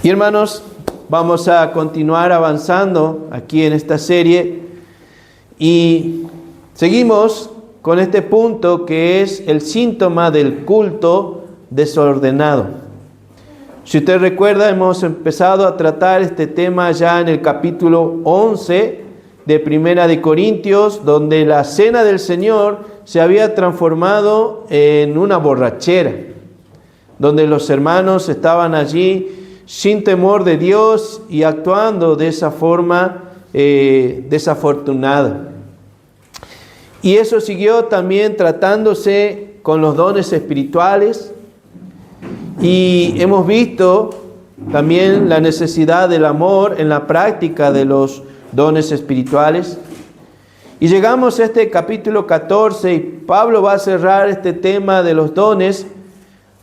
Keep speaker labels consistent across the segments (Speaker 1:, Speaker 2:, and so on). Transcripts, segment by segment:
Speaker 1: Y hermanos, vamos a continuar avanzando aquí en esta serie y seguimos con este punto que es el síntoma del culto desordenado. Si usted recuerda, hemos empezado a tratar este tema ya en el capítulo 11 de Primera de Corintios, donde la cena del Señor se había transformado en una borrachera, donde los hermanos estaban allí sin temor de Dios y actuando de esa forma desafortunada. Y eso siguió también tratándose con los dones espirituales. Y hemos visto también la necesidad del amor en la práctica de los dones espirituales. Y llegamos a este capítulo 14 y Pablo va a cerrar este tema de los dones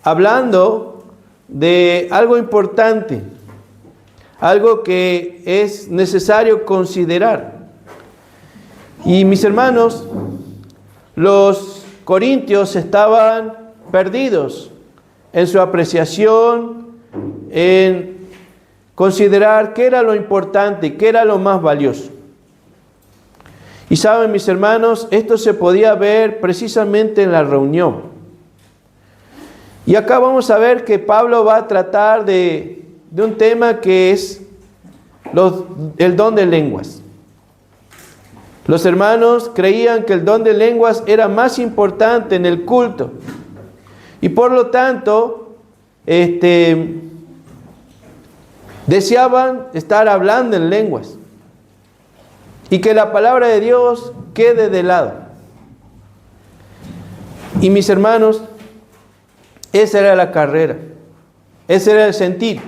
Speaker 1: hablando de algo importante, algo que es necesario considerar. Y mis hermanos, los corintios estaban perdidos en su apreciación, en considerar qué era lo importante, qué era lo más valioso. Y saben, mis hermanos, esto se podía ver precisamente en la reunión. Y acá vamos a ver que Pablo va a tratar de un tema que es el don de lenguas. Los hermanos creían que el don de lenguas era más importante en el culto. Y por lo tanto, deseaban estar hablando en lenguas. Y que la palabra de Dios quede de lado. Y mis hermanos, esa era la carrera. Ese era el sentir.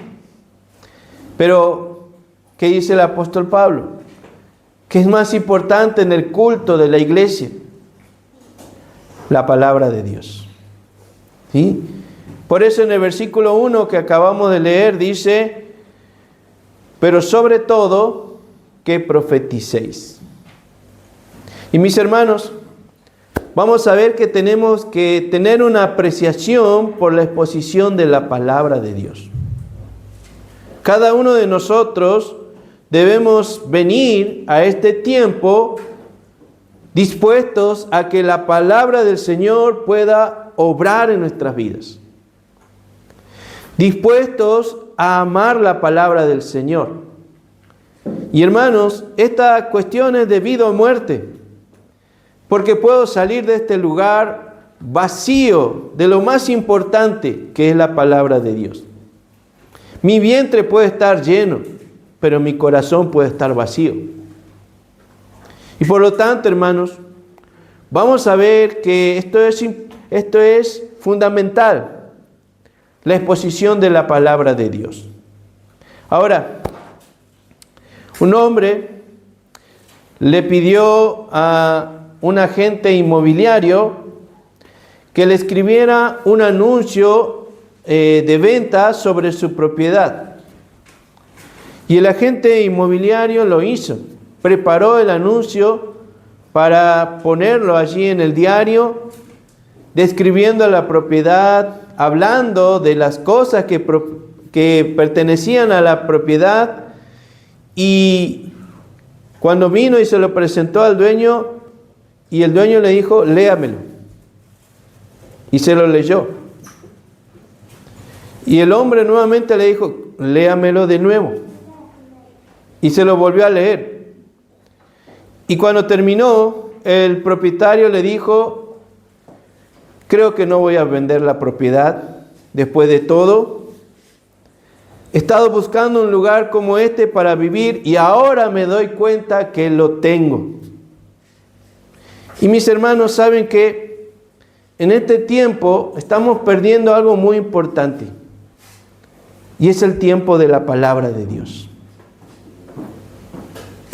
Speaker 1: Pero, ¿qué dice el apóstol Pablo? ¿Qué es más importante en el culto de la iglesia? La palabra de Dios. ¿Sí? Por eso en el versículo 1 que acabamos de leer dice, pero sobre todo que profeticéis. Y mis hermanos, vamos a ver que tenemos que tener una apreciación por la exposición de la palabra de Dios. Cada uno de nosotros debemos venir a este tiempo dispuestos a que la palabra del Señor pueda obrar en nuestras vidas. Dispuestos a amar la palabra del Señor. Y hermanos, esta cuestión es de vida o muerte. Porque puedo salir de este lugar vacío de lo más importante que es la palabra de Dios. Mi vientre puede estar lleno, pero mi corazón puede estar vacío. Y por lo tanto, hermanos, vamos a ver que esto es fundamental, la exposición de la palabra de Dios. Ahora, un hombre le pidió a un agente inmobiliario que le escribiera un anuncio de venta sobre su propiedad. Y el agente inmobiliario lo hizo. Preparó el anuncio para ponerlo allí en el diario, describiendo la propiedad, hablando de las cosas que pertenecían a la propiedad. Y cuando vino y se lo presentó al dueño, y el dueño le dijo, léamelo. Y se lo leyó. Y el hombre nuevamente le dijo, léamelo de nuevo. Y se lo volvió a leer. Y cuando terminó, el propietario le dijo, creo que no voy a vender la propiedad. Después de todo, he estado buscando un lugar como este para vivir y ahora me doy cuenta que lo tengo. Y mis hermanos, saben que en este tiempo estamos perdiendo algo muy importante. Y es el tiempo de la palabra de Dios.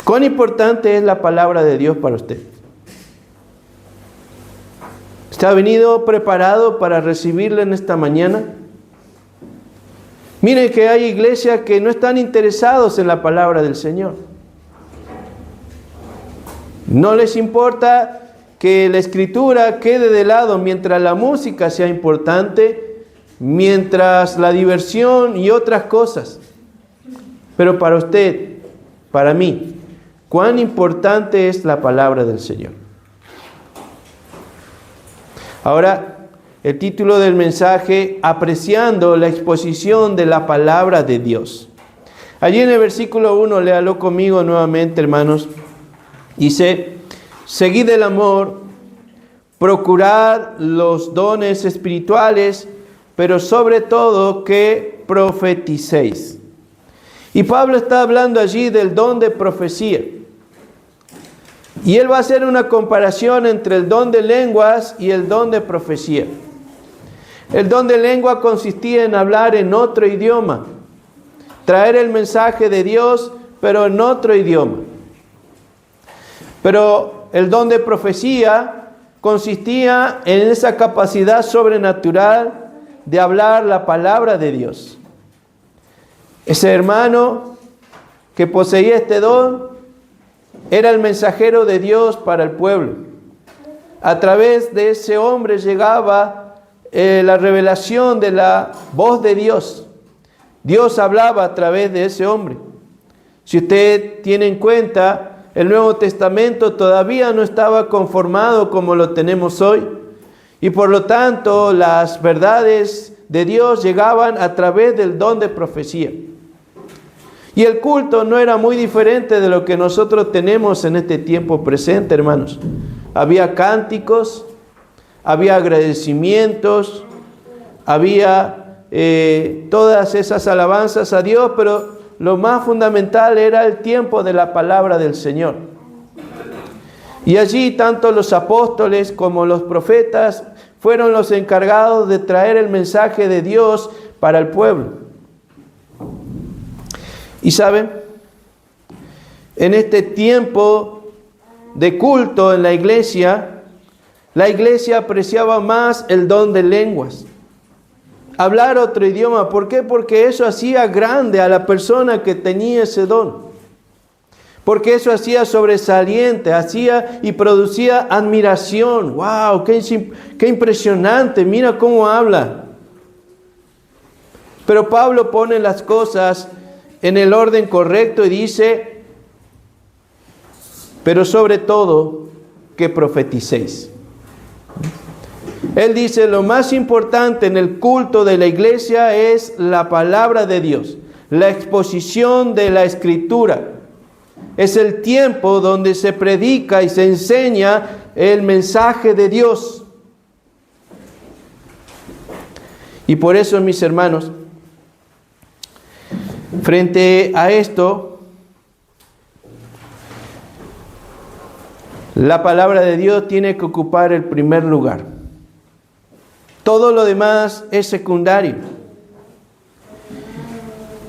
Speaker 1: ¿Cuán importante es la palabra de Dios para usted? ¿Usted ha venido preparado para recibirla en esta mañana? Miren que hay iglesias que no están interesados en la palabra del Señor. No les importa que la escritura quede de lado mientras la música sea importante, mientras la diversión y otras cosas. Pero para usted, para mí, ¿cuán importante es la palabra del Señor? Ahora, el título del mensaje, apreciando la exposición de la palabra de Dios. Allí en el versículo 1, léalo conmigo nuevamente, hermanos. Dice, seguid el amor, procurad los dones espirituales, pero sobre todo que profeticéis. Y Pablo está hablando allí del don de profecía. Y él va a hacer una comparación entre el don de lenguas y el don de profecía. El don de lengua consistía en hablar en otro idioma, traer el mensaje de Dios, pero en otro idioma. Pero el don de profecía consistía en esa capacidad sobrenatural de hablar la palabra de Dios. Ese hermano que poseía este don era el mensajero de Dios para el pueblo. A través de ese hombre llegaba la revelación de la voz de Dios. Dios hablaba a través de ese hombre. Si usted tiene en cuenta, el Nuevo Testamento todavía no estaba conformado como lo tenemos hoy. Y por lo tanto, las verdades de Dios llegaban a través del don de profecía. Y el culto no era muy diferente de lo que nosotros tenemos en este tiempo presente, hermanos. Había cánticos, había agradecimientos, había todas esas alabanzas a Dios, pero lo más fundamental era el tiempo de la palabra del Señor. Y allí tanto los apóstoles como los profetas fueron los encargados de traer el mensaje de Dios para el pueblo. Y saben, en este tiempo de culto en la iglesia apreciaba más el don de lenguas. Hablar otro idioma. ¿Por qué? Porque eso hacía grande a la persona que tenía ese don. Porque eso hacía sobresaliente, hacía y producía admiración. ¡Wow! ¡Qué impresionante! Mira cómo habla. Pero Pablo pone las cosas en el orden correcto y dice, pero sobre todo que profeticéis. Él dice, lo más importante en el culto de la iglesia es la palabra de Dios, la exposición de la Escritura. Es el tiempo donde se predica y se enseña el mensaje de Dios. Y por eso, mis hermanos, frente a esto, la palabra de Dios tiene que ocupar el primer lugar. Todo lo demás es secundario.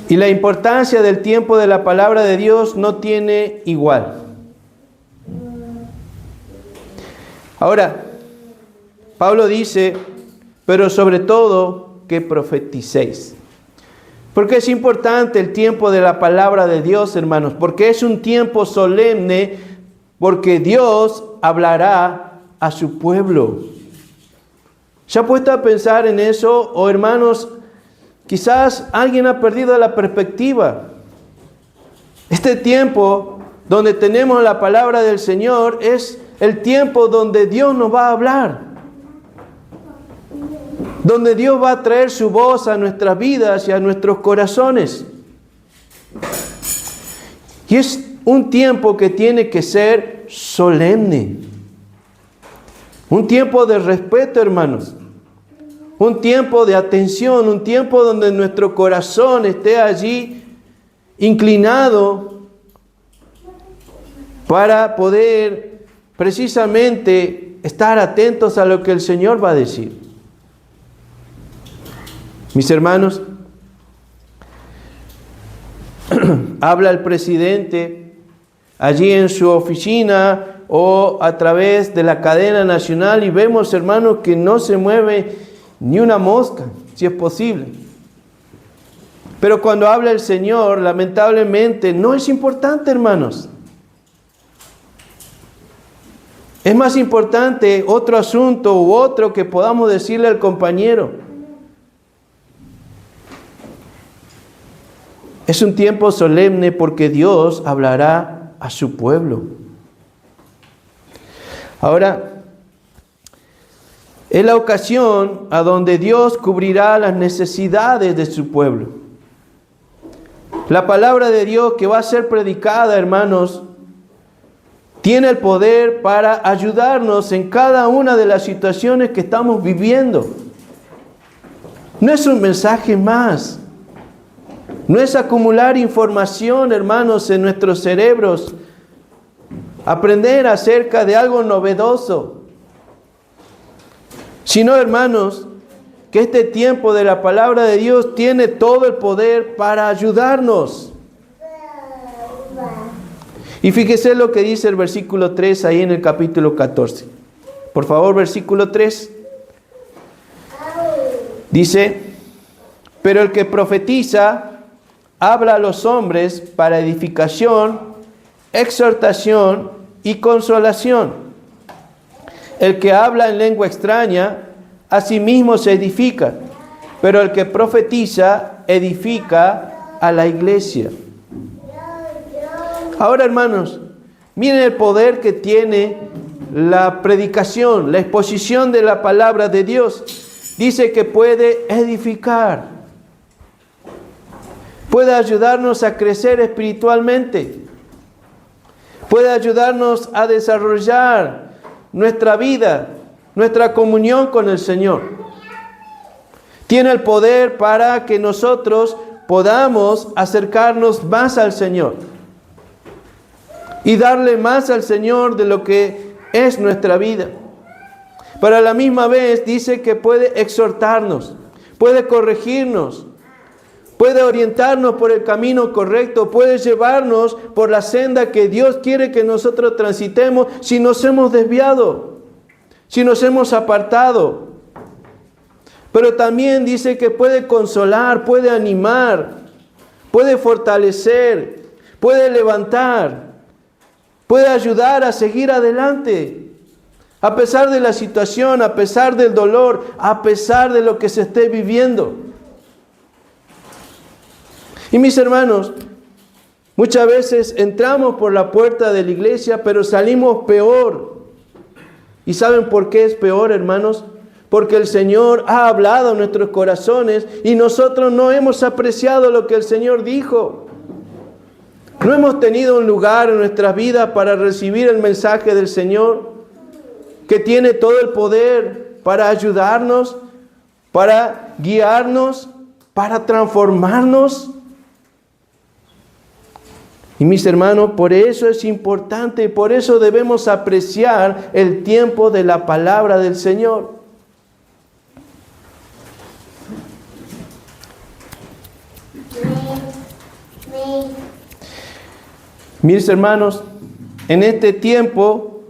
Speaker 1: Y la importancia del tiempo de la palabra de Dios no tiene igual. Ahora, Pablo dice, pero sobre todo que profeticéis. Porque es importante el tiempo de la palabra de Dios, hermanos, porque es un tiempo solemne, porque Dios hablará a su pueblo. ¿Se ha puesto a pensar en eso? O hermanos, quizás alguien ha perdido la perspectiva. Este tiempo donde tenemos la palabra del Señor es el tiempo donde Dios nos va a hablar. Donde Dios va a traer su voz a nuestras vidas y a nuestros corazones. Y es un tiempo que tiene que ser solemne. Un tiempo de respeto, hermanos. Un tiempo de atención, un tiempo donde nuestro corazón esté allí inclinado para poder precisamente estar atentos a lo que el Señor va a decir. Mis hermanos, habla el presidente allí en su oficina o a través de la cadena nacional y vemos, hermanos, que no se mueve ni una mosca, si es posible. Pero cuando habla el Señor, lamentablemente, no es importante, hermanos. Es más importante otro asunto u otro que podamos decirle al compañero. Es un tiempo solemne porque Dios hablará a su pueblo. Ahora, es la ocasión a donde Dios cubrirá las necesidades de su pueblo. La palabra de Dios que va a ser predicada, hermanos, tiene el poder para ayudarnos en cada una de las situaciones que estamos viviendo. No es un mensaje más. No es acumular información, hermanos, en nuestros cerebros. Aprender acerca de algo novedoso. Sino, hermanos, que este tiempo de la palabra de Dios tiene todo el poder para ayudarnos. Y fíjese lo que dice el versículo 3 ahí en el capítulo 14. Por favor, versículo 3. Dice, pero el que profetiza habla a los hombres para edificación, exhortación y consolación. El que habla en lengua extraña, a sí mismo se edifica, pero el que profetiza edifica a la iglesia. Ahora, hermanos, miren el poder que tiene la predicación, la exposición de la palabra de Dios. Dice que puede edificar, puede ayudarnos a crecer espiritualmente, puede ayudarnos a desarrollar nuestra vida, nuestra comunión con el Señor. Tiene el poder para que nosotros podamos acercarnos más al Señor y darle más al Señor de lo que es nuestra vida. Pero a la misma vez dice que puede exhortarnos, puede corregirnos, puede orientarnos por el camino correcto, puede llevarnos por la senda que Dios quiere que nosotros transitemos si nos hemos desviado, si nos hemos apartado. Pero también dice que puede consolar, puede animar, puede fortalecer, puede levantar, puede ayudar a seguir adelante. A pesar de la situación, a pesar del dolor, a pesar de lo que se esté viviendo. Y mis hermanos, muchas veces entramos por la puerta de la iglesia, pero salimos peor. ¿Y saben por qué es peor, hermanos? Porque el Señor ha hablado en nuestros corazones y nosotros no hemos apreciado lo que el Señor dijo. No hemos tenido un lugar en nuestras vidas para recibir el mensaje del Señor, que tiene todo el poder para ayudarnos, para guiarnos, para transformarnos. Y mis hermanos, por eso es importante, por eso debemos apreciar el tiempo de la palabra del Señor. Mis hermanos, en este tiempo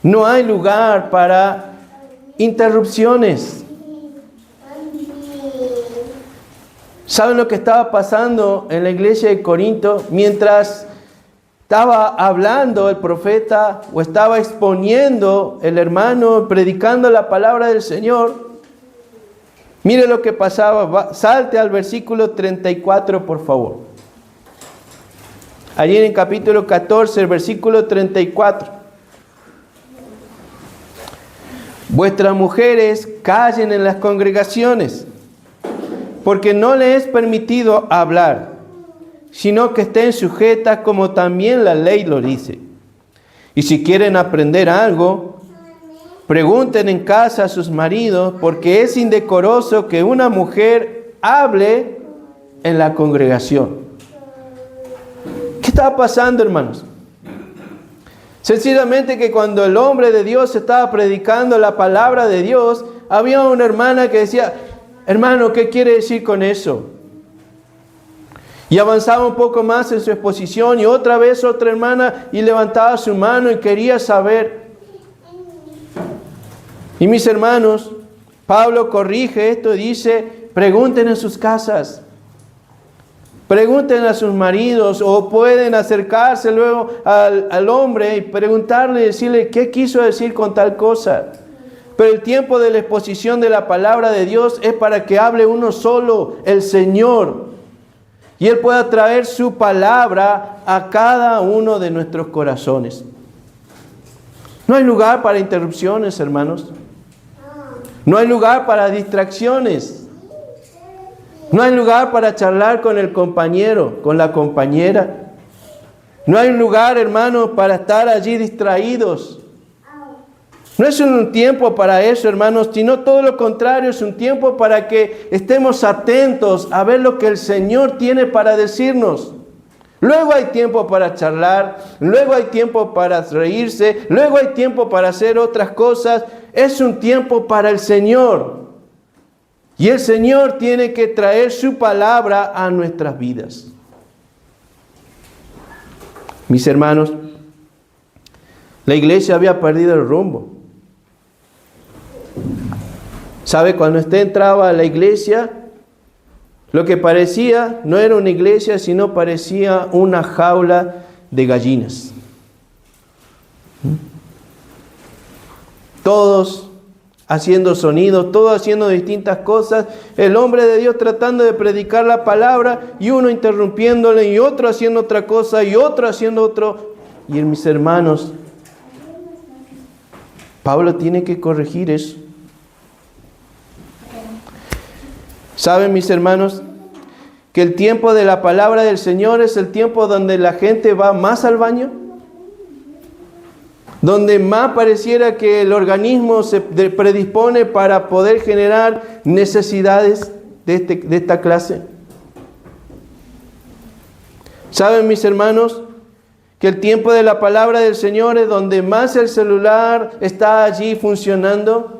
Speaker 1: no hay lugar para interrupciones. ¿Saben lo que estaba pasando en la iglesia de Corinto? Mientras estaba hablando el profeta o estaba exponiendo el hermano, predicando la palabra del Señor, mire lo que pasaba. Salte al versículo 34, por favor. Allí en el capítulo 14, el versículo 34. Vuestras mujeres callen en las congregaciones, porque no les es permitido hablar, sino que estén sujetas como también la ley lo dice. Y si quieren aprender algo, pregunten en casa a sus maridos, porque es indecoroso que una mujer hable en la congregación. ¿Qué estaba pasando, hermanos? Sencillamente que cuando el hombre de Dios estaba predicando la palabra de Dios, había una hermana que decía: hermano, ¿qué quiere decir con eso? Y avanzaba un poco más en su exposición y otra vez otra hermana y levantaba su mano y quería saber. Y mis hermanos, Pablo corrige esto y dice: pregunten en sus casas. Pregunten a sus maridos, o pueden acercarse luego al hombre y preguntarle y decirle qué quiso decir con tal cosa. Pero el tiempo de la exposición de la palabra de Dios es para que hable uno solo, el Señor. y Él pueda traer su palabra a cada uno de nuestros corazones. No hay lugar para interrupciones, hermanos. No hay lugar para distracciones. No hay lugar para charlar con el compañero, con la compañera. No hay lugar, hermanos, para estar allí distraídos. No es un tiempo para eso, hermanos, sino todo lo contrario, es un tiempo para que estemos atentos a ver lo que el Señor tiene para decirnos. Luego hay tiempo para charlar, luego hay tiempo para reírse, luego hay tiempo para hacer otras cosas. Es un tiempo para el Señor. Y el Señor tiene que traer su palabra a nuestras vidas. Mis hermanos, la iglesia había perdido el rumbo. ¿Sabe? Cuando usted entraba a la iglesia, lo que parecía no era una iglesia, sino parecía una jaula de gallinas. Todos haciendo sonidos, todos haciendo distintas cosas. El hombre de Dios tratando de predicar la palabra y uno interrumpiéndole y otro haciendo otra cosa y otro haciendo otro. Y mis hermanos, Pablo tiene que corregir eso. ¿Saben, mis hermanos, que el tiempo de la palabra del Señor es el tiempo donde la gente va más al baño? Donde más pareciera que el organismo se predispone para poder generar necesidades de esta clase. ¿Saben, mis hermanos, que el tiempo de la palabra del Señor es donde más el celular está allí funcionando?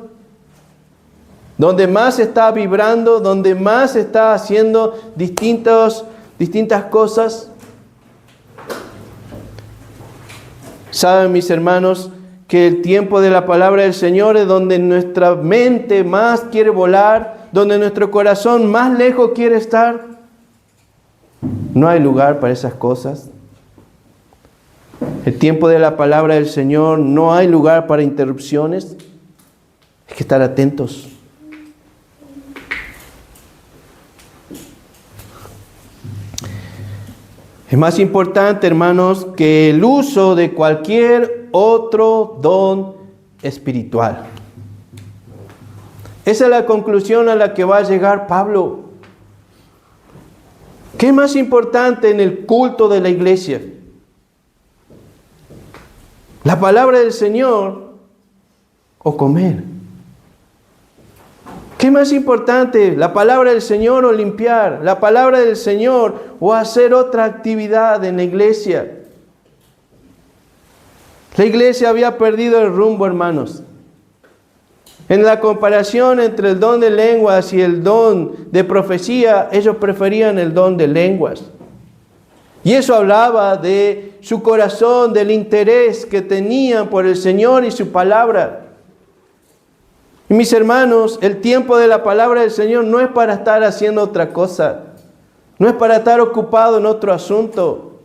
Speaker 1: Donde más está vibrando, donde más está haciendo distintas cosas. Saben, mis hermanos, que el tiempo de la palabra del Señor es donde nuestra mente más quiere volar, donde nuestro corazón más lejos quiere estar. No hay lugar para esas cosas. El tiempo de la palabra del Señor, no hay lugar para interrupciones. Hay que estar atentos. Es más importante, hermanos, que el uso de cualquier otro don espiritual. Esa es la conclusión a la que va a llegar Pablo. ¿Qué es más importante en el culto de la iglesia? ¿La palabra del Señor o comer? ¿Qué es más importante? ¿La palabra del Señor o limpiar? ¿La palabra del Señor o hacer otra actividad en la iglesia? La iglesia había perdido el rumbo, hermanos. En la comparación entre el don de lenguas y el don de profecía, ellos preferían el don de lenguas. Y eso hablaba de su corazón, del interés que tenían por el Señor y su palabra. Y mis hermanos, el tiempo de la palabra del Señor no es para estar haciendo otra cosa. No es para estar ocupado en otro asunto.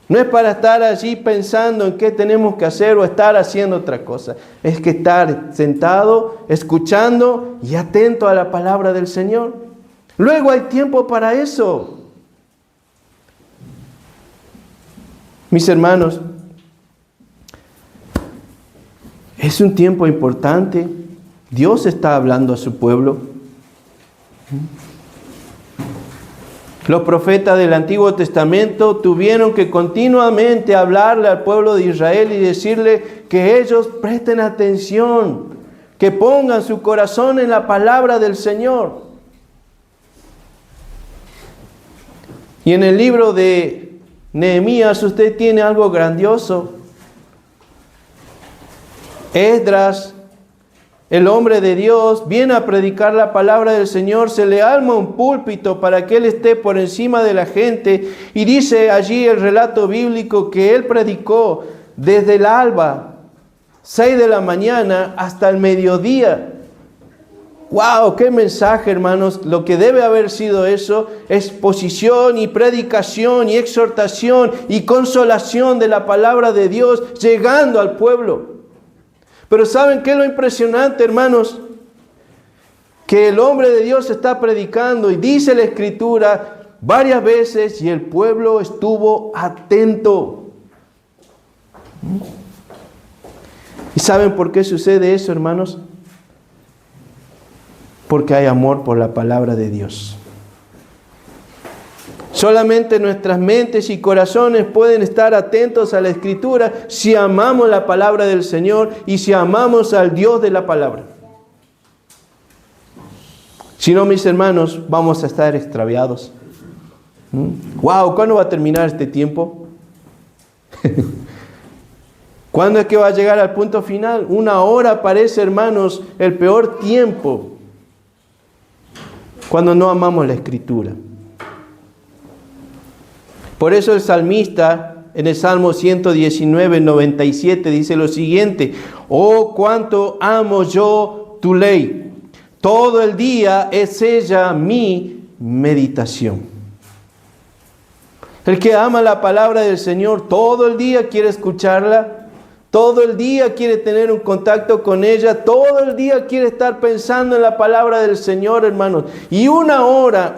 Speaker 1: No es para estar allí pensando en qué tenemos que hacer o estar haciendo otra cosa. Es que estar sentado, escuchando y atento a la palabra del Señor. Luego hay tiempo para eso. Mis hermanos, es un tiempo importante. Dios está hablando a su pueblo. Los profetas del Antiguo Testamento tuvieron que continuamente hablarle al pueblo de Israel y decirle que ellos presten atención, que pongan su corazón en la palabra del Señor. Y en el libro de Nehemías usted tiene algo grandioso. Esdras, el hombre de Dios, viene a predicar la palabra del Señor, se le arma un púlpito para que él esté por encima de la gente y dice allí el relato bíblico que él predicó desde el alba, 6 de la mañana hasta el mediodía. ¡Wow! ¡Qué mensaje, hermanos! Lo que debe haber sido eso, exposición y predicación y exhortación y consolación de la palabra de Dios llegando al pueblo. Pero ¿saben qué es lo impresionante, hermanos? Que el hombre de Dios está predicando y dice la Escritura, varias veces y el pueblo estuvo atento. ¿Y saben por qué sucede eso, hermanos? Porque hay amor por la palabra de Dios. Solamente nuestras mentes y corazones pueden estar atentos a la Escritura si amamos la palabra del Señor y si amamos al Dios de la palabra. Si no, mis hermanos, vamos a estar extraviados. ¡Wow! ¿Cuándo va a terminar este tiempo? ¿Cuándo es que va a llegar al punto final? Una hora parece, hermanos, el peor tiempo cuando no amamos la Escritura. Por eso el salmista en el Salmo 119, 97 dice lo siguiente: oh, cuánto amo yo tu ley, todo el día es ella mi meditación. El que ama la palabra del Señor todo el día quiere escucharla, todo el día quiere tener un contacto con ella, todo el día quiere estar pensando en la palabra del Señor, hermanos. Y una hora,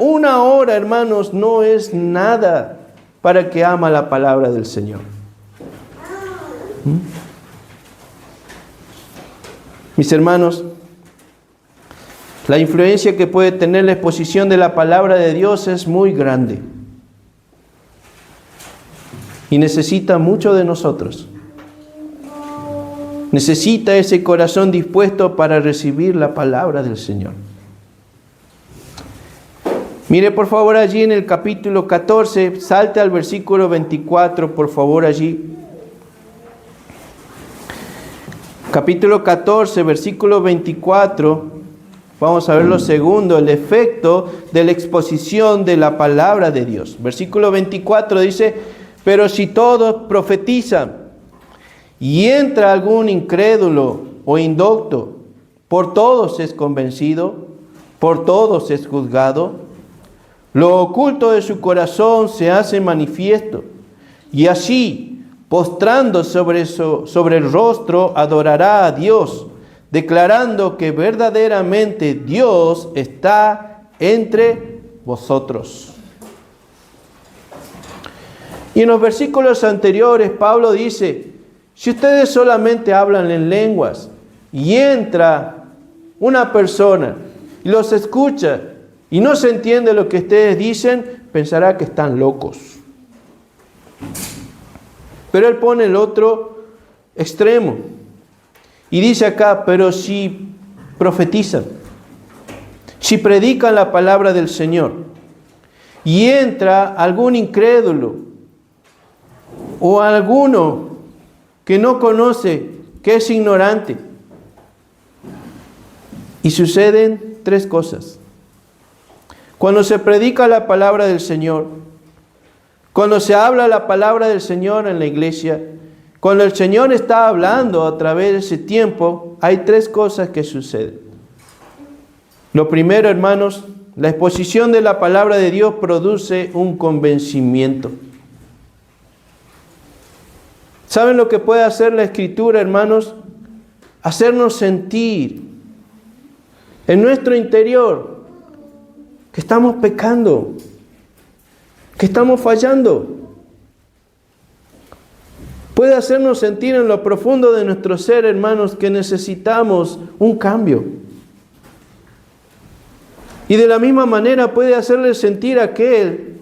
Speaker 1: hermanos, no es nada para el que ama la palabra del Señor. Mis hermanos, la influencia que puede tener la exposición de la palabra de Dios es muy grande. Y necesita mucho de nosotros. Necesita ese corazón dispuesto para recibir la palabra del Señor. Mire por favor allí en el capítulo 14, salte al versículo 24, por favor allí. Capítulo 14, versículo 24, vamos a ver lo segundo, el efecto de la exposición de la palabra de Dios. Versículo 24 dice: pero si todos profetizan y entra algún incrédulo o indocto, por todos es convencido, por todos es juzgado. Lo oculto de su corazón se hace manifiesto, y así, postrando sobre el rostro, adorará a Dios, declarando que verdaderamente Dios está entre vosotros. Y en los versículos anteriores, Pablo dice: si ustedes solamente hablan en lenguas y entra una persona y los escucha y no se entiende lo que ustedes dicen, pensará que están locos. Pero él pone el otro extremo y dice acá: pero si profetizan, si predican la palabra del Señor y entra algún incrédulo o alguno que no conoce, que es ignorante, y suceden tres cosas. Cuando se predica la palabra del Señor, cuando se habla la palabra del Señor en la iglesia, cuando el Señor está hablando a través de ese tiempo, hay tres cosas que suceden. Lo primero, hermanos, la exposición de la palabra de Dios produce un convencimiento. ¿Saben lo que puede hacer la Escritura, hermanos? Hacernos sentir en nuestro interior que estamos pecando, que estamos fallando. Puede hacernos sentir en lo profundo de nuestro ser, hermanos, que necesitamos un cambio. Y de la misma manera puede hacerle sentir a aquel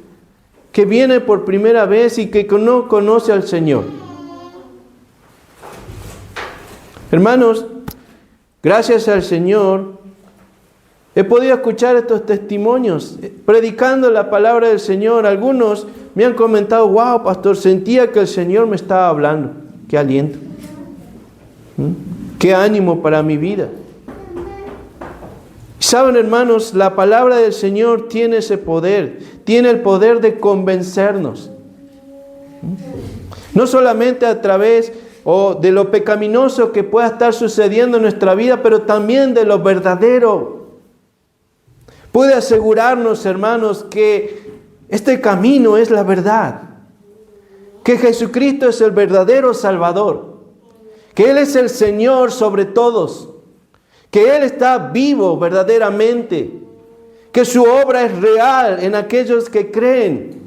Speaker 1: que viene por primera vez y que no conoce al Señor. Hermanos, gracias al Señor, he podido escuchar estos testimonios, predicando la palabra del Señor. Algunos me han comentado: wow, pastor, sentía que el Señor me estaba hablando. Qué aliento. Qué ánimo para mi vida. Saben, hermanos, la palabra del Señor tiene ese poder. Tiene el poder de convencernos. No solamente a través de lo pecaminoso que pueda estar sucediendo en nuestra vida, pero también de lo verdadero. Puede asegurarnos, hermanos, que este camino es la verdad, que Jesucristo es el verdadero Salvador, que Él es el Señor sobre todos, que Él está vivo verdaderamente, que su obra es real en aquellos que creen.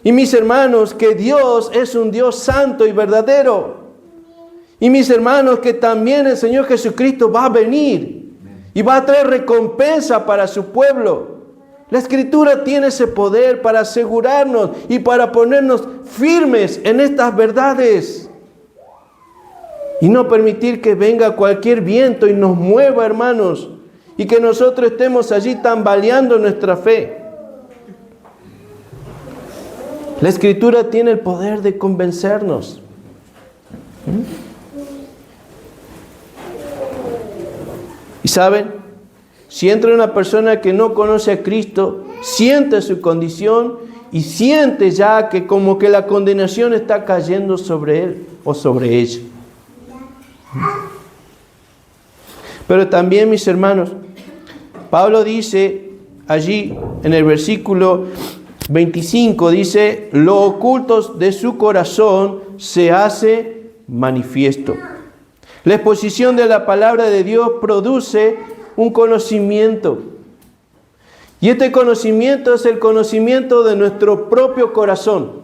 Speaker 1: Y mis hermanos, que Dios es un Dios santo y verdadero. Y mis hermanos, que también el Señor Jesucristo va a venir y va a traer recompensa para su pueblo. La Escritura tiene ese poder para asegurarnos y para ponernos firmes en estas verdades. Y no permitir que venga cualquier viento y nos mueva, hermanos, y que nosotros estemos allí tambaleando nuestra fe. La Escritura tiene el poder de convencernos. Y saben, si entra una persona que no conoce a Cristo, siente su condición y siente ya que como que la condenación está cayendo sobre él o sobre ella. Pero también, mis hermanos, Pablo dice allí en el versículo 25, dice, lo oculto de su corazón se hace manifiesto. La exposición de la palabra de Dios produce un conocimiento. Y este conocimiento es el conocimiento de nuestro propio corazón.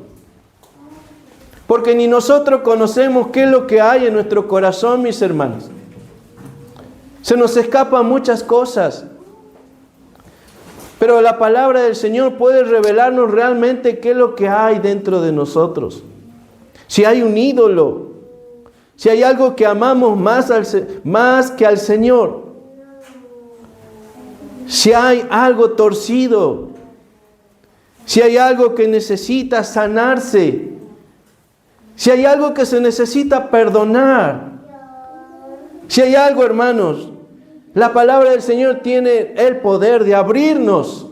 Speaker 1: Porque ni nosotros conocemos qué es lo que hay en nuestro corazón, mis hermanos. Se nos escapan muchas cosas. Pero la palabra del Señor puede revelarnos realmente qué es lo que hay dentro de nosotros. Si hay un ídolo, si hay algo que amamos más que al Señor, si hay algo torcido, si hay algo que necesita sanarse, si hay algo que se necesita perdonar, si hay algo, hermanos, la palabra del Señor tiene el poder de abrirnos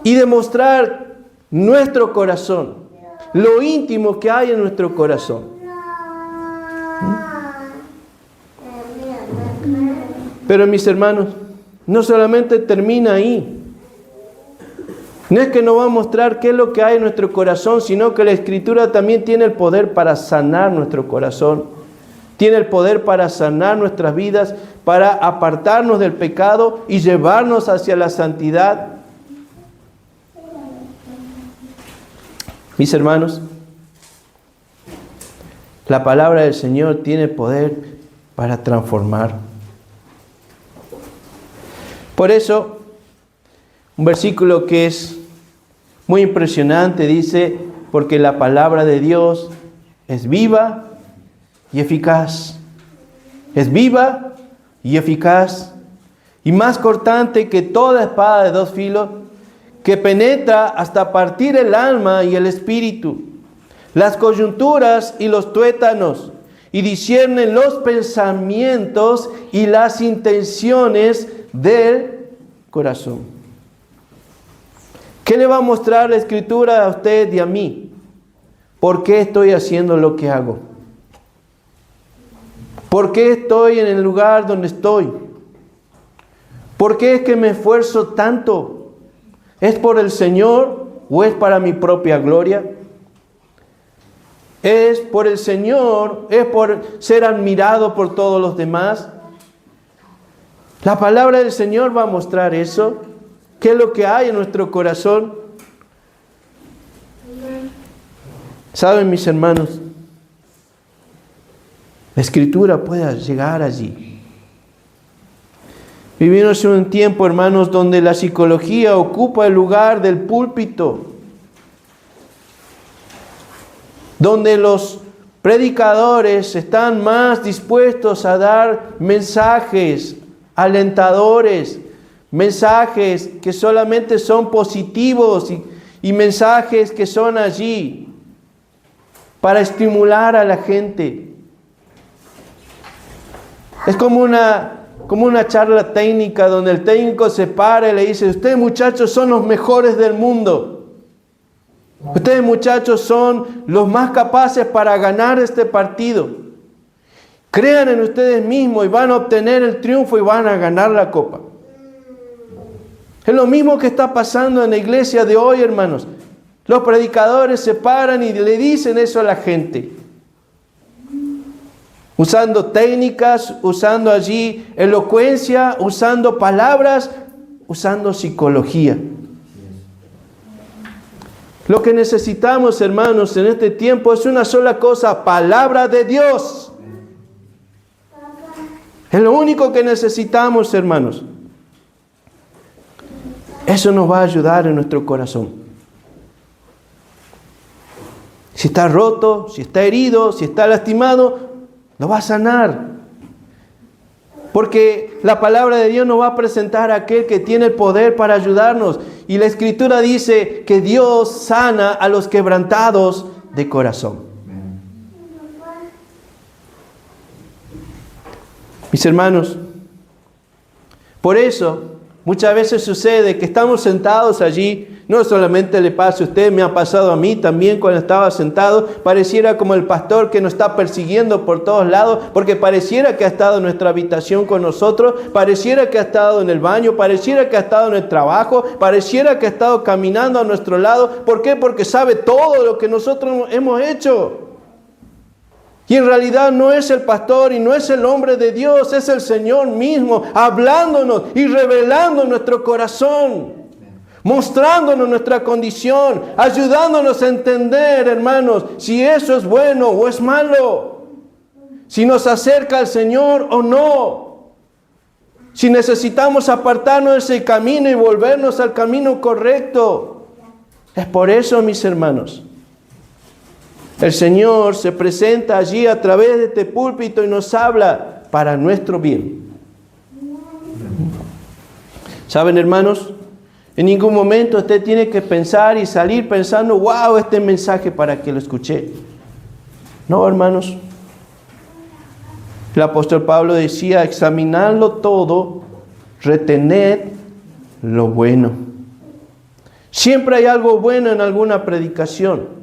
Speaker 1: y demostrar nuestro corazón, lo íntimo que hay en nuestro corazón. Pero mis hermanos, no solamente termina ahí. No es que nos va a mostrar qué es lo que hay en nuestro corazón, sino que la Escritura también tiene el poder para sanar nuestro corazón. Tiene el poder para sanar nuestras vidas, para apartarnos del pecado y llevarnos hacia la santidad. Mis hermanos, la palabra del Señor tiene poder para transformar. Por eso, un versículo que es muy impresionante dice, porque la palabra de Dios es viva y eficaz. Es viva y eficaz y más cortante que toda espada de dos filos, que penetra hasta partir el alma y el espíritu, las coyunturas y los tuétanos, y discierne los pensamientos y las intenciones del corazón. ¿Qué le va a mostrar la Escritura a usted y a mí? ¿Por qué estoy haciendo lo que hago? ¿Por qué estoy en el lugar donde estoy? ¿Por qué es que me esfuerzo tanto? ¿Es por el Señor o es para mi propia gloria? ¿Es por el Señor? ¿Es por ser admirado por todos los demás? La palabra del Señor va a mostrar eso. ¿Qué es lo que hay en nuestro corazón? ¿Saben, mis hermanos? La Escritura puede llegar allí. Vivimos en un tiempo, hermanos, donde la psicología ocupa el lugar del púlpito, donde los predicadores están más dispuestos a dar mensajes alentadores, mensajes que solamente son positivos y mensajes que son allí para estimular a la gente. Es como una charla técnica donde el técnico se para y le dice: ustedes, muchachos, son los mejores del mundo. Ustedes, muchachos, son los más capaces para ganar este partido. Crean en ustedes mismos y van a obtener el triunfo y van a ganar la copa. Es lo mismo que está pasando en la iglesia de hoy, hermanos. Los predicadores se paran y le dicen eso a la gente. Usando técnicas, usando allí elocuencia, usando palabras usando psicología. Lo que necesitamos, hermanos, en este tiempo es una sola cosa: palabra de Dios. Es lo único que necesitamos, hermanos. Eso nos va a ayudar en nuestro corazón. Si está roto, si está herido, si está lastimado, lo va a sanar. Porque la palabra de Dios nos va a presentar a aquel que tiene el poder para ayudarnos. Y la Escritura dice que Dios sana a los quebrantados de corazón. Mis hermanos, por eso muchas veces sucede que estamos sentados allí. No solamente le pasa a usted, me ha pasado a mí también cuando estaba sentado. Pareciera como el pastor que nos está persiguiendo por todos lados, porque pareciera que ha estado en nuestra habitación con nosotros, pareciera que ha estado en el baño, pareciera que ha estado en el trabajo, pareciera que ha estado caminando a nuestro lado. ¿Por qué? Porque sabe todo lo que nosotros hemos hecho. Y en realidad no es el pastor y no es el hombre de Dios, es el Señor mismo hablándonos y revelando nuestro corazón, mostrándonos nuestra condición, ayudándonos a entender, hermanos, si eso es bueno o es malo, si nos acerca al Señor o no, si necesitamos apartarnos de ese camino y volvernos al camino correcto. Es por eso, mis hermanos, el Señor se presenta allí a través de este púlpito y nos habla para nuestro bien. ¿Saben, hermanos? En ningún momento usted tiene que pensar y salir pensando: wow, este mensaje para que lo escuché. No, hermanos. El apóstol Pablo decía: examinadlo todo, retened lo bueno. Siempre hay algo bueno en alguna predicación.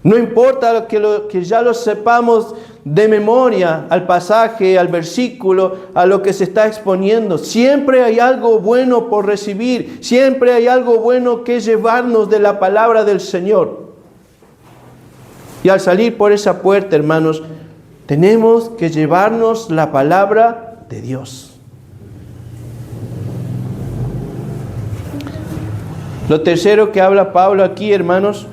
Speaker 1: No importa que ya lo sepamos de memoria, al pasaje, al versículo, a lo que se está exponiendo. Siempre hay algo bueno por recibir. Siempre hay algo bueno que llevarnos de la palabra del Señor. Y al salir por esa puerta, hermanos, tenemos que llevarnos la palabra de Dios. Lo tercero que habla Pablo aquí, hermanos,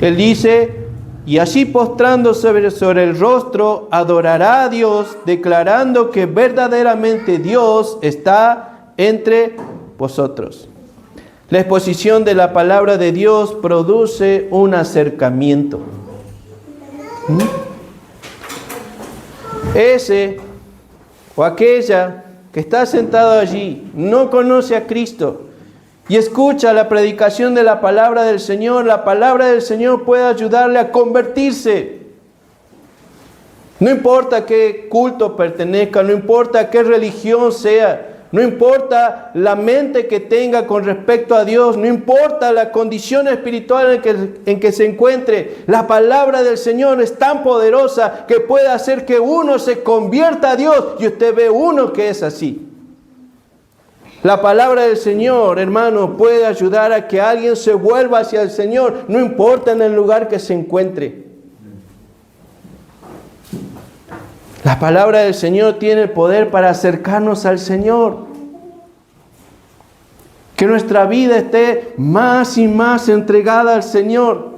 Speaker 1: él dice: y así postrándose sobre el rostro, adorará a Dios, declarando que verdaderamente Dios está entre vosotros. La exposición de la palabra de Dios produce un acercamiento. Ese o aquella que está sentado allí no conoce a Cristo y escucha la predicación de la palabra del Señor, la palabra del Señor puede ayudarle a convertirse. No importa a qué culto pertenezca, no importa a qué religión sea, no importa la mente que tenga con respecto a Dios, no importa la condición espiritual en que se encuentre, la palabra del Señor es tan poderosa que puede hacer que uno se convierta a Dios, y usted ve uno que es así. La palabra del Señor, hermano, puede ayudar a que alguien se vuelva hacia el Señor, no importa en el lugar que se encuentre. La palabra del Señor tiene el poder para acercarnos al Señor. Que nuestra vida esté más y más entregada al Señor.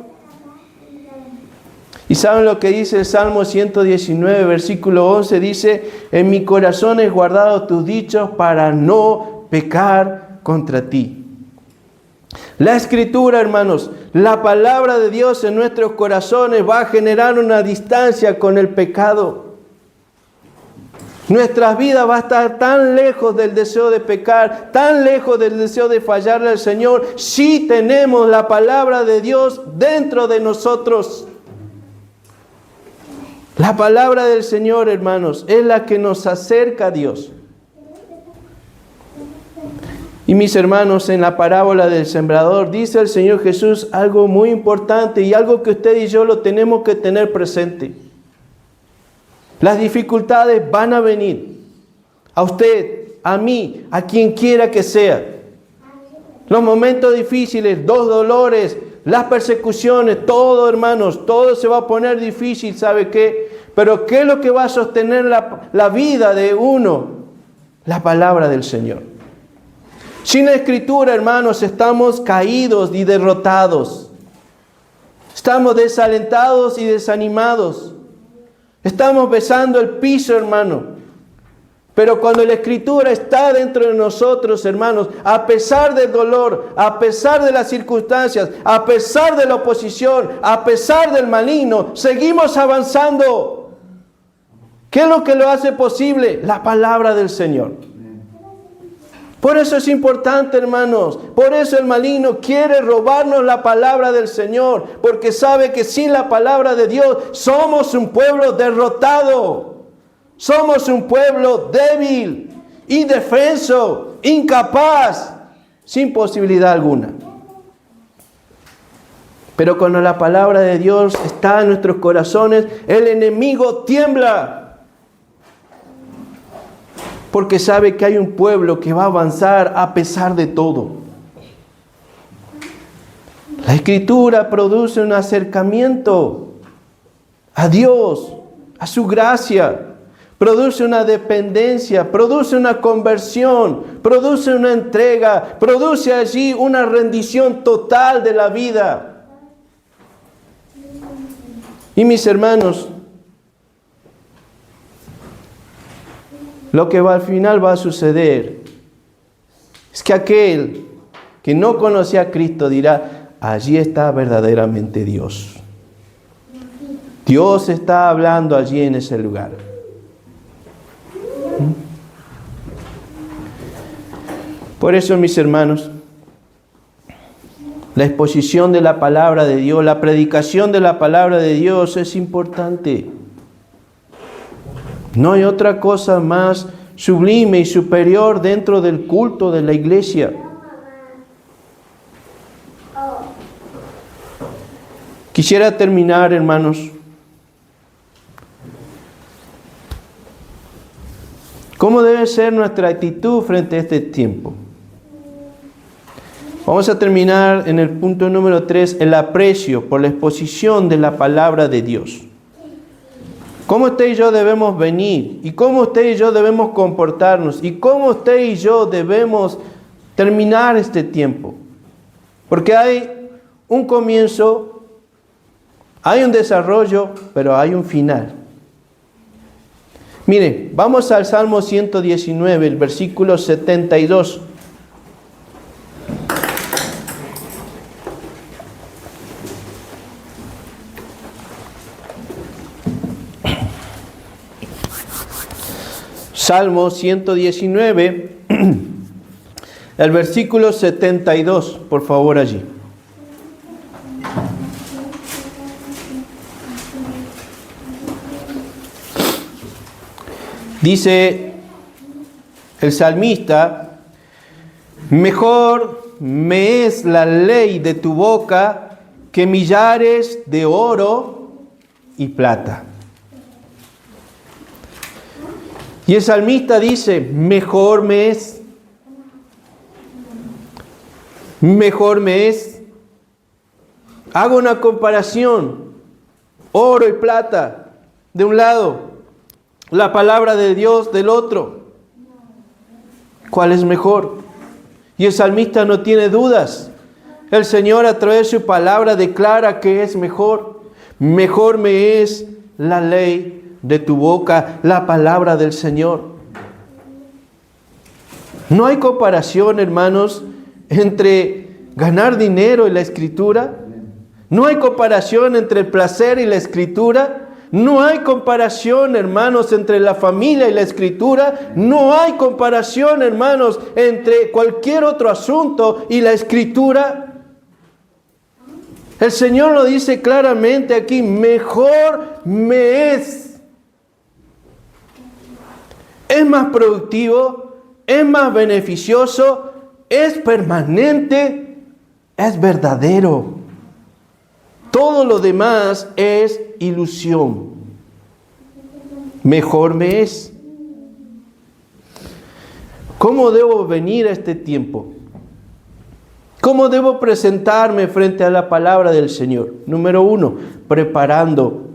Speaker 1: ¿Y saben lo que dice el Salmo 119, versículo 11? Dice: en mi corazón he guardado tus dichos para no pecar contra ti. La Escritura, hermanos, la palabra de Dios en nuestros corazones va a generar una distancia con el pecado. Nuestras vidas va a estar tan lejos del deseo de pecar, tan lejos del deseo de fallarle al Señor, si tenemos la palabra de Dios dentro de nosotros. La palabra del Señor, hermanos, es la que nos acerca a Dios. Y mis hermanos, en la parábola del sembrador, dice el Señor Jesús algo muy importante y algo que usted y yo lo tenemos que tener presente. Las dificultades van a venir a usted, a mí, a quien quiera que sea. Los momentos difíciles, los dolores, las persecuciones, todo, hermanos, todo se va a poner difícil, ¿sabe qué? Pero ¿qué es lo que va a sostener la vida de uno? La palabra del Señor. Sin la Escritura, hermanos, estamos caídos y derrotados. Estamos desalentados y desanimados. Estamos besando el piso, hermano. Pero cuando la Escritura está dentro de nosotros, hermanos, a pesar del dolor, a pesar de las circunstancias, a pesar de la oposición, a pesar del maligno, seguimos avanzando. ¿Qué es lo que lo hace posible? La palabra del Señor. Por eso es importante, hermanos. Por eso el maligno quiere robarnos la palabra del Señor. Porque sabe que sin la palabra de Dios somos un pueblo derrotado. Somos un pueblo débil, indefenso, incapaz, sin posibilidad alguna. Pero cuando la palabra de Dios está en nuestros corazones, el enemigo tiembla. Porque sabe que hay un pueblo que va a avanzar a pesar de todo. La Escritura produce un acercamiento a Dios, a su gracia. Produce una dependencia, produce una conversión, produce una entrega, produce allí una rendición total de la vida. Y mis hermanos, lo que al final va a suceder es que aquel que no conocía a Cristo dirá, allí está verdaderamente Dios. Dios está hablando allí en ese lugar. Por eso, mis hermanos, la exposición de la palabra de Dios, la predicación de la palabra de Dios es importante. No hay otra cosa más sublime y superior dentro del culto de la iglesia. Quisiera terminar, hermanos, ¿cómo debe ser nuestra actitud frente a este tiempo? Vamos a terminar en el punto número 3, el aprecio por la exposición de la palabra de Dios. ¿Cómo usted y yo debemos venir? ¿Y cómo usted y yo debemos comportarnos? ¿Y cómo usted y yo debemos terminar este tiempo? Porque hay un comienzo, hay un desarrollo, pero hay un final. Miren, vamos al Salmo 119, el versículo 72. Salmo 119, el versículo 72, por favor, allí. Dice el salmista, mejor me es la ley de tu boca que millares de oro y plata. Y el salmista dice, mejor me es. Hago una comparación. Oro y plata de un lado, la palabra de Dios del otro. ¿Cuál es mejor? Y el salmista no tiene dudas. El Señor a través de su palabra declara que es mejor. Mejor me es la ley de tu boca, la palabra del Señor. No hay comparación, hermanos, entre ganar dinero y la Escritura. No hay comparación entre el placer y la Escritura. No hay comparación, hermanos, entre la familia y la Escritura. No hay comparación, hermanos, entre cualquier otro asunto y la Escritura. El Señor lo dice claramente aquí, mejor me es. Es más productivo, es más beneficioso, es permanente, es verdadero. Todo lo demás es ilusión. Mejor me es. ¿Cómo debo venir a este tiempo? ¿Cómo debo presentarme frente a la palabra del Señor? Número 1, preparando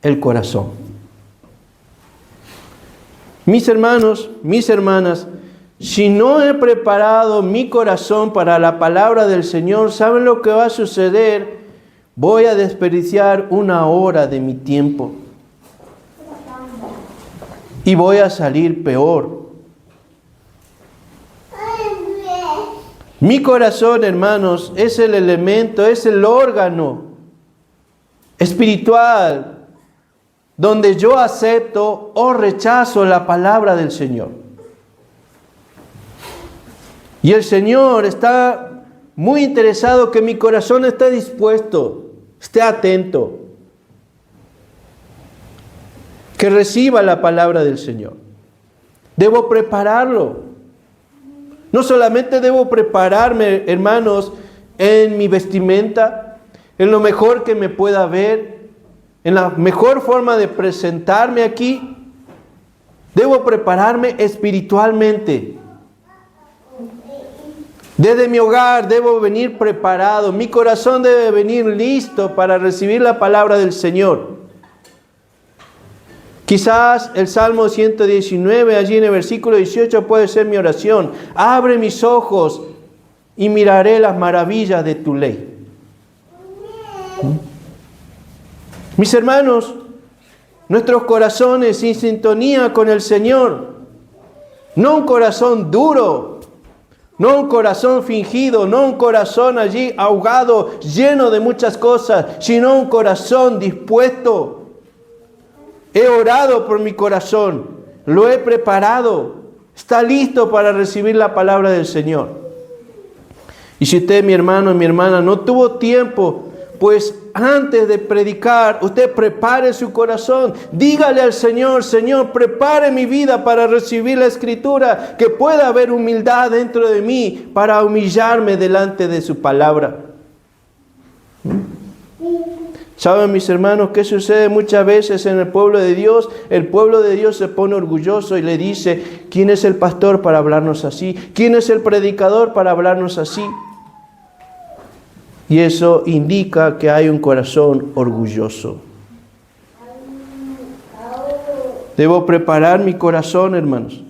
Speaker 1: el corazón. Mis hermanos, mis hermanas, Si no he preparado mi corazón para la palabra del Señor, ¿saben lo que va a suceder? Voy a desperdiciar 1 hora de mi tiempo. Y voy a salir peor. Mi corazón, hermanos, es el elemento, es el órgano espiritual donde yo acepto o rechazo la palabra del Señor. Y el Señor está muy interesado que mi corazón esté dispuesto, esté atento, que reciba la palabra del Señor. Debo prepararlo. No solamente debo prepararme, hermanos, en mi vestimenta, en lo mejor que me pueda ver, en la mejor forma de presentarme aquí. Debo prepararme espiritualmente. Desde mi hogar debo venir preparado. Mi corazón debe venir listo para recibir la palabra del Señor. Quizás el Salmo 119, allí en el versículo 18, puede ser mi oración. Abre mis ojos y miraré las maravillas de tu ley. Mis hermanos, nuestros corazones sin sintonía con el Señor. No un corazón duro, no un corazón fingido, no un corazón allí ahogado, lleno de muchas cosas, sino un corazón dispuesto. He orado por mi corazón, lo he preparado, está listo para recibir la palabra del Señor. Y si usted, mi hermano y mi hermana, no tuvo tiempo, pues antes de predicar, usted prepare su corazón. Dígale al Señor: Señor, prepare mi vida para recibir la Escritura, que pueda haber humildad dentro de mí para humillarme delante de su palabra. ¿Saben, mis hermanos, qué sucede muchas veces en el pueblo de Dios? El pueblo de Dios se pone orgulloso y le dice: ¿quién es el pastor para hablarnos así? ¿Quién es el predicador para hablarnos así? Y eso indica que hay un corazón orgulloso. Debo preparar mi corazón, hermanos.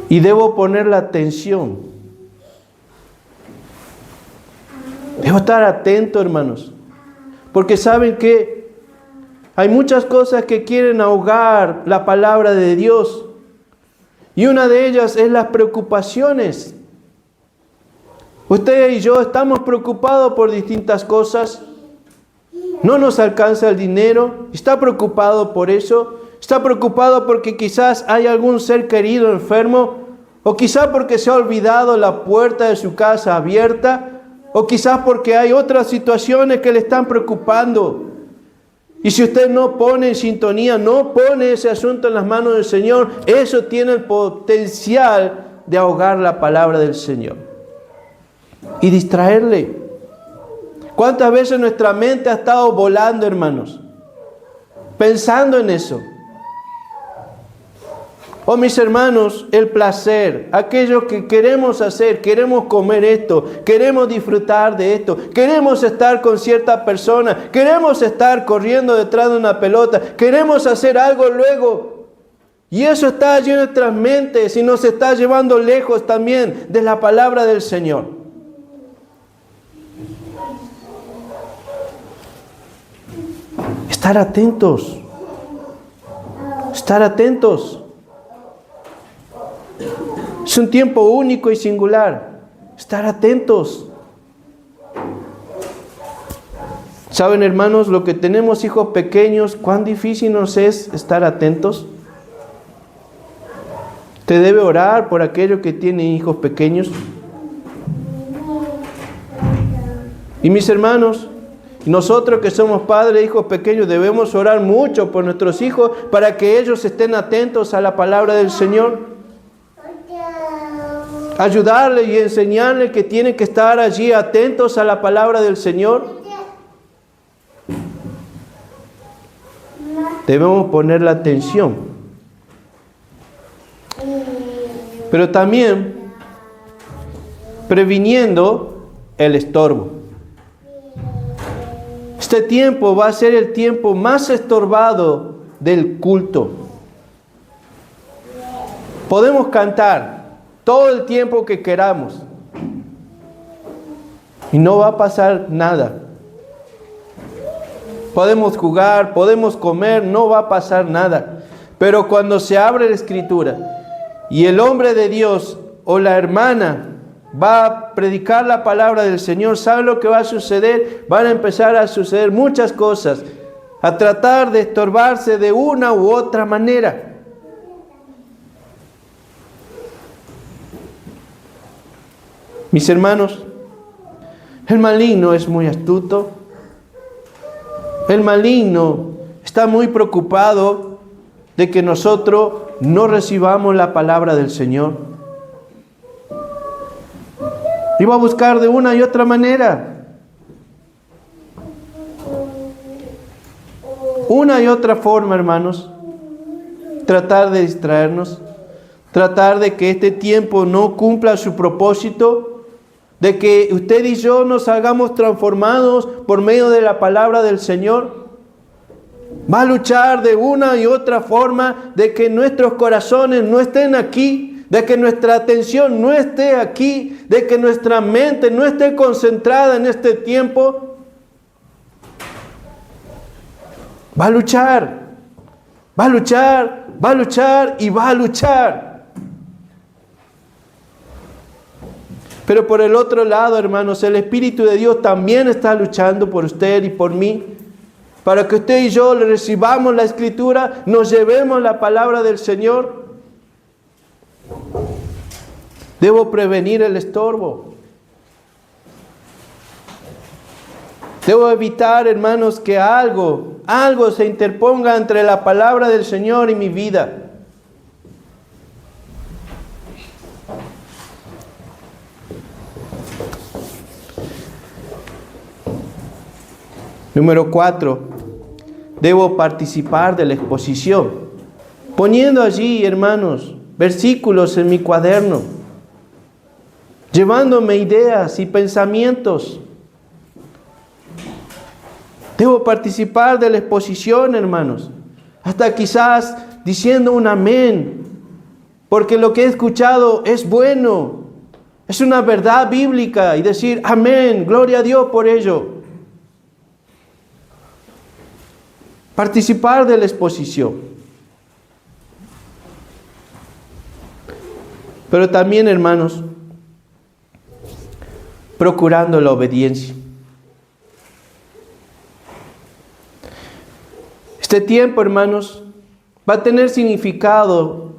Speaker 1: Y debo poner la atención. Debo estar atento, hermanos. Porque saben que hay muchas cosas que quieren ahogar la palabra de Dios. Y una de ellas es las preocupaciones. Usted y yo estamos preocupados por distintas cosas. No nos alcanza el dinero. Está preocupado por eso. Está preocupado porque quizás hay algún ser querido enfermo. O quizás porque se ha olvidado la puerta de su casa abierta. O quizás porque hay otras situaciones que le están preocupando. Y si usted no pone en sintonía, no pone ese asunto en las manos del Señor, eso tiene el potencial de ahogar la palabra del Señor y distraerle. ¿Cuántas veces nuestra mente ha estado volando, hermanos? Pensando en eso. Oh, mis hermanos, el placer, aquello que queremos hacer, queremos comer esto, queremos disfrutar de esto, queremos estar con cierta persona, queremos estar corriendo detrás de una pelota, queremos hacer algo luego. Y eso está allí en nuestras mentes y nos está llevando lejos también de la palabra del Señor. Estar atentos. Estar atentos. Es un tiempo único y singular. Estar atentos. ¿Saben, hermanos, lo que tenemos hijos pequeños, cuán difícil nos es estar atentos? Usted debe orar por aquellos que tienen hijos pequeños. Y mis hermanos, nosotros que somos padres de hijos pequeños debemos orar mucho por nuestros hijos para que ellos estén atentos a la palabra del Señor. Ayudarle y enseñarle que tienen que estar allí atentos a la palabra del Señor. Debemos poner la atención. Pero también previniendo el estorbo. Este tiempo va a ser el tiempo más estorbado del culto. Podemos cantar todo el tiempo que queramos y no va a pasar nada. Podemos jugar, podemos comer, no va a pasar nada. Pero cuando se abre la Escritura y el hombre de Dios o la hermana va a predicar la palabra del Señor, ¿sabe lo que va a suceder? Van a empezar a suceder muchas cosas, a tratar de estorbarse de una u otra manera. Mis hermanos, el maligno es muy astuto. El maligno está muy preocupado de que nosotros no recibamos la palabra del Señor. Y va a buscar de una y otra manera. Una y otra forma, hermanos. Tratar de distraernos. Tratar de que este tiempo no cumpla su propósito. De que usted y yo nos hagamos transformados por medio de la palabra del Señor. Va a luchar de una y otra forma de que nuestros corazones no estén aquí, de que nuestra atención no esté aquí, de que nuestra mente no esté concentrada en este tiempo. Va a luchar, va a luchar, va a luchar y va a luchar. Pero por el otro lado, hermanos, el Espíritu de Dios también está luchando por usted y por mí, para que usted y yo le recibamos la Escritura, nos llevemos la palabra del Señor. Debo prevenir el estorbo. Debo evitar, hermanos, que algo se interponga entre la palabra del Señor y mi vida. Número 4, debo participar de la exposición. Poniendo allí, hermanos, versículos en mi cuaderno. Llevándome ideas y pensamientos. Debo participar de la exposición, hermanos. Hasta quizás diciendo un amén. Porque lo que he escuchado es bueno. Es una verdad bíblica. Y decir amén, gloria a Dios por ello. Participar de la exposición. Pero también, hermanos, procurando la obediencia. Este tiempo, hermanos, va a tener significado.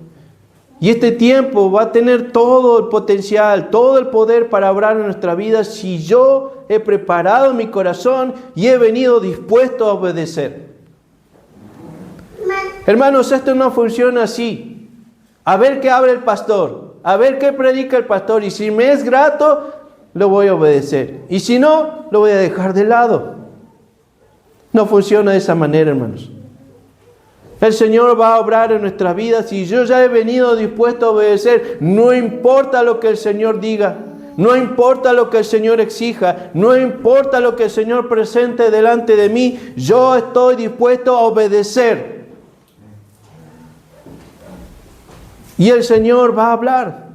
Speaker 1: Y este tiempo va a tener todo el potencial, todo el poder para obrar en nuestra vida si yo he preparado mi corazón y he venido dispuesto a obedecer. Hermanos, esto no funciona así. A ver qué habla el pastor, a ver qué predica el pastor, y si me es grato, lo voy a obedecer. Y si no, lo voy a dejar de lado. No funciona de esa manera, hermanos. El Señor va a obrar en nuestras vidas y yo ya he venido dispuesto a obedecer. No importa lo que el Señor diga, no importa lo que el Señor exija, no importa lo que el Señor presente delante de mí, yo estoy dispuesto a obedecer. Y el Señor va a hablar.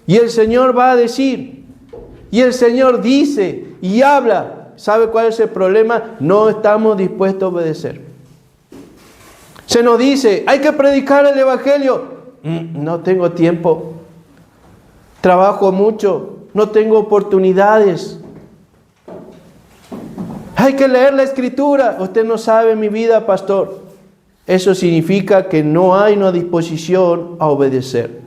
Speaker 1: Y el Señor va a decir. Y el Señor dice y habla. ¿Sabe cuál es el problema? No estamos dispuestos a obedecer. Se nos dice, hay que predicar el Evangelio. No tengo tiempo. Trabajo mucho. No tengo oportunidades. Hay que leer la Escritura. Usted no sabe mi vida, pastor. Eso significa que no hay una disposición a obedecer.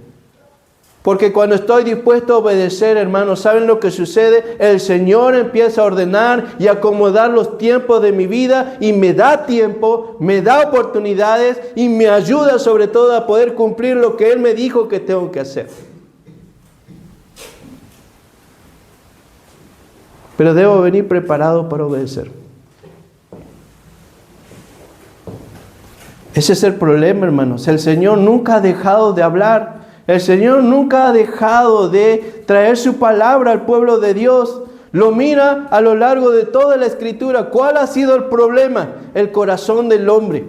Speaker 1: Porque cuando estoy dispuesto a obedecer, hermanos, ¿saben lo que sucede? El Señor empieza a ordenar y acomodar los tiempos de mi vida y me da tiempo, me da oportunidades y me ayuda sobre todo a poder cumplir lo que Él me dijo que tengo que hacer. Pero debo venir preparado para obedecer. Ese es el problema, hermanos. El Señor nunca ha dejado de hablar. El Señor nunca ha dejado de traer su palabra al pueblo de Dios. Lo mira a lo largo de toda la Escritura. ¿Cuál ha sido el problema? El corazón del hombre.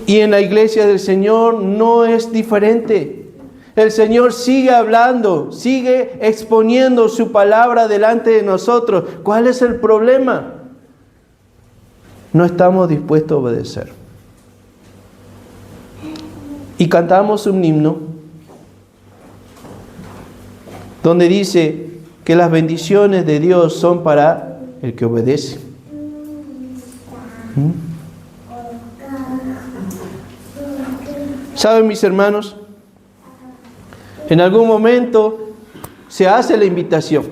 Speaker 1: Y en la iglesia del Señor no es diferente. El Señor sigue hablando, sigue exponiendo su palabra delante de nosotros. ¿Cuál es el problema? No estamos dispuestos a obedecer. Y cantamos un himno donde dice que las bendiciones de Dios son para el que obedece. ¿Saben, mis hermanos? En algún momento se hace la invitación.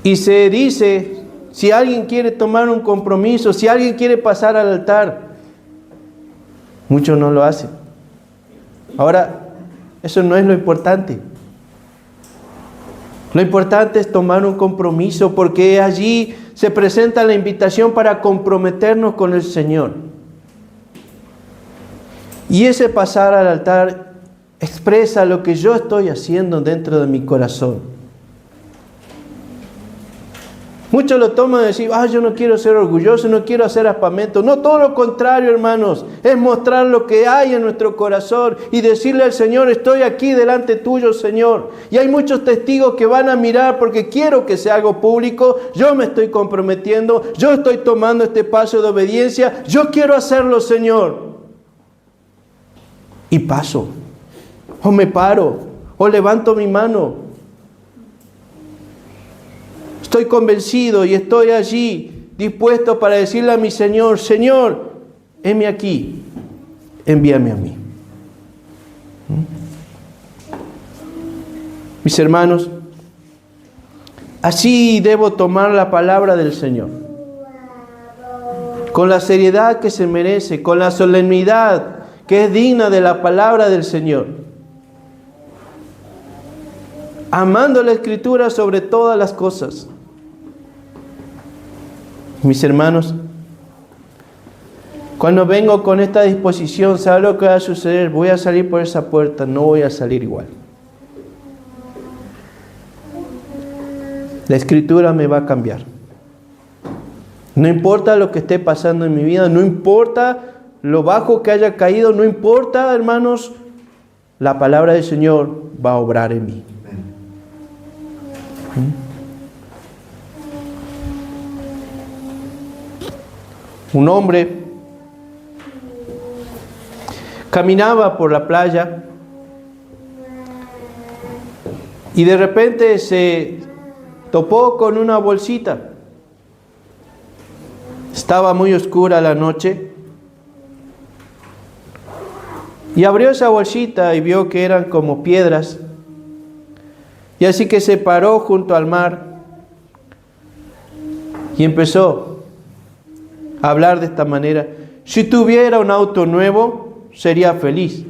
Speaker 1: Y se dice, si alguien quiere tomar un compromiso, si alguien quiere pasar al altar, muchos no lo hacen. Ahora, eso no es lo importante. Lo importante es tomar un compromiso, porque allí se presenta la invitación para comprometernos con el Señor. Y ese pasar al altar expresa lo que yo estoy haciendo dentro de mi corazón. Muchos lo toman de decir, yo no quiero ser orgulloso, no quiero hacer aspamento. No, todo lo contrario, hermanos. Es mostrar lo que hay en nuestro corazón y decirle al Señor, estoy aquí delante tuyo, Señor. Y hay muchos testigos que van a mirar porque quiero que sea algo público. Yo me estoy comprometiendo, yo estoy tomando este paso de obediencia. Yo quiero hacerlo, Señor. Y paso, o me paro, o levanto mi mano. Estoy convencido y estoy allí dispuesto para decirle a mi Señor, Señor, heme aquí, envíame a mí. Mis hermanos, así debo tomar la palabra del Señor, con la seriedad que se merece, con la solemnidad que es digna de la palabra del Señor, amando la Escritura sobre todas las cosas. Mis hermanos, cuando vengo con esta disposición, ¿sabe lo que va a suceder? Voy a salir por esa puerta, no voy a salir igual. La Escritura me va a cambiar. No importa lo que esté pasando en mi vida, no importa lo bajo que haya caído, no importa, hermanos, la palabra del Señor va a obrar en mí. Un hombre caminaba por la playa y de repente se topó con una bolsita. Estaba muy oscura la noche y abrió esa bolsita y vio que eran como piedras. Y así que se paró junto al mar y empezó a hablar de esta manera: si tuviera un auto nuevo, sería feliz.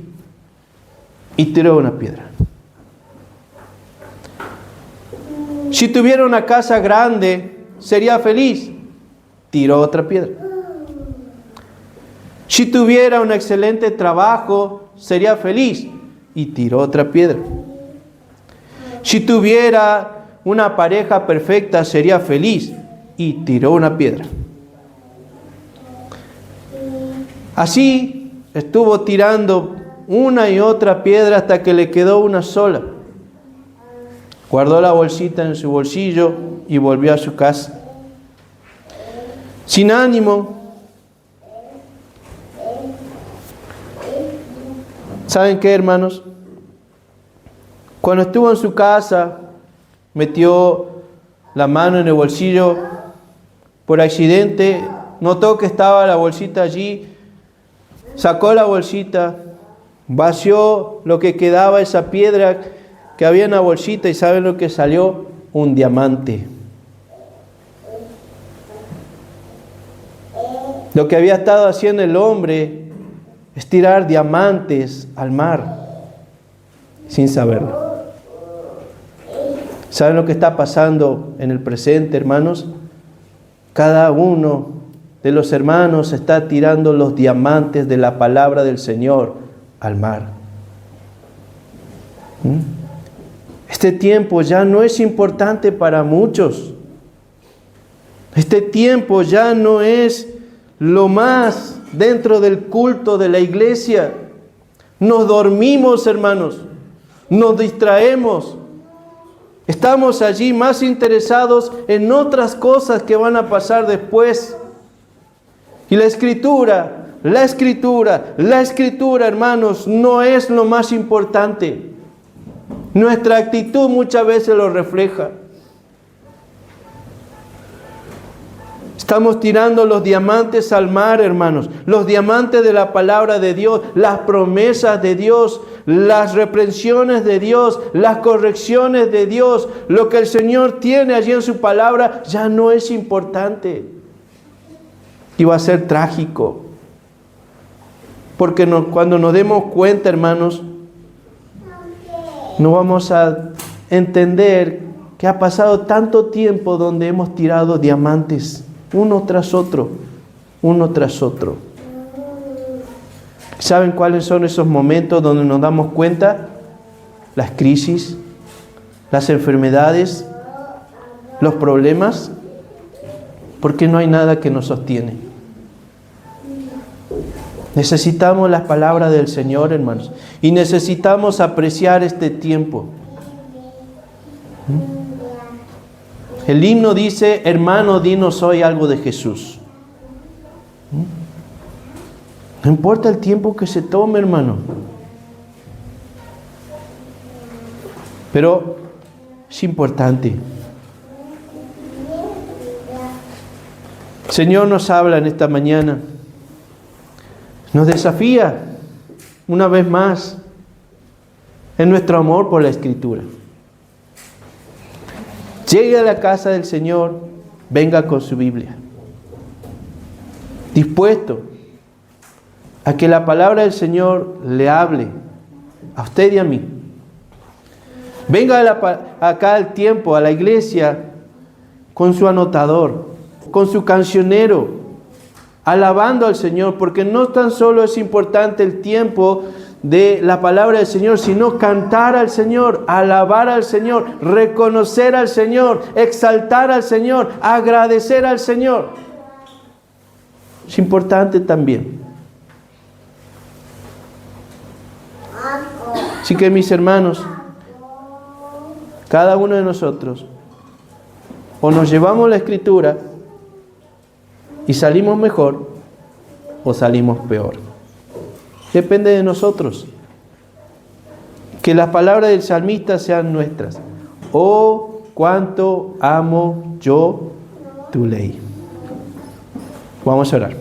Speaker 1: Y tiró una piedra. Si tuviera una casa grande, sería feliz. Tiró otra piedra. Si tuviera un excelente trabajo, sería feliz. Y tiró otra piedra. Si tuviera una pareja perfecta, sería feliz. Y tiró una piedra. Así estuvo tirando una y otra piedra hasta que le quedó una sola. Guardó la bolsita en su bolsillo y volvió a su casa. Sin ánimo. ¿Saben qué, hermanos? Cuando estuvo en su casa, metió la mano en el bolsillo. Por accidente, notó que estaba la bolsita allí. Sacó la bolsita, vació lo que quedaba, esa piedra que había en la bolsita, y ¿saben lo que salió? Un diamante. Lo que había estado haciendo el hombre es tirar diamantes al mar sin saberlo. ¿Saben lo que está pasando en el presente, hermanos? Cada uno de los hermanos está tirando los diamantes de la palabra del Señor al mar. Este tiempo ya no es importante para muchos. Este tiempo ya no es lo más dentro del culto de la iglesia. Nos dormimos, hermanos. Nos distraemos. Estamos allí más interesados en otras cosas que van a pasar después. Y la escritura, hermanos, no es lo más importante. Nuestra actitud muchas veces lo refleja. Estamos tirando los diamantes al mar, hermanos. Los diamantes de la palabra de Dios, las promesas de Dios, las reprensiones de Dios, las correcciones de Dios. Lo que el Señor tiene allí en su palabra ya no es importante. Y va a ser trágico. Porque cuando nos demos cuenta, hermanos, no vamos a entender que ha pasado tanto tiempo donde hemos tirado diamantes, uno tras otro. ¿Saben cuáles son esos momentos donde nos damos cuenta? Las crisis, las enfermedades, los problemas, porque no hay nada que nos sostiene. Necesitamos las palabras del Señor, hermanos, y necesitamos apreciar este tiempo. El himno dice: hermano, dinos hoy algo de Jesús. No importa el tiempo que se tome, hermano. Pero es importante. El Señor nos habla en esta mañana. Nos desafía una vez más en nuestro amor por la Escritura. Llegue a la casa del Señor, venga con su Biblia, dispuesto a que la palabra del Señor le hable a usted y a mí. Venga acá al tiempo, a la iglesia, con su anotador, con su cancionero, alabando al Señor, porque no tan solo es importante el tiempo de la palabra del Señor, sino cantar al Señor, alabar al Señor, reconocer al Señor, exaltar al Señor, agradecer al Señor. Es importante también. Así que, mis hermanos, cada uno de nosotros, o nos llevamos la Escritura y salimos mejor, o salimos peor. Depende de nosotros. Que las palabras del salmista sean nuestras. Oh, cuánto amo yo tu ley. Vamos a orar.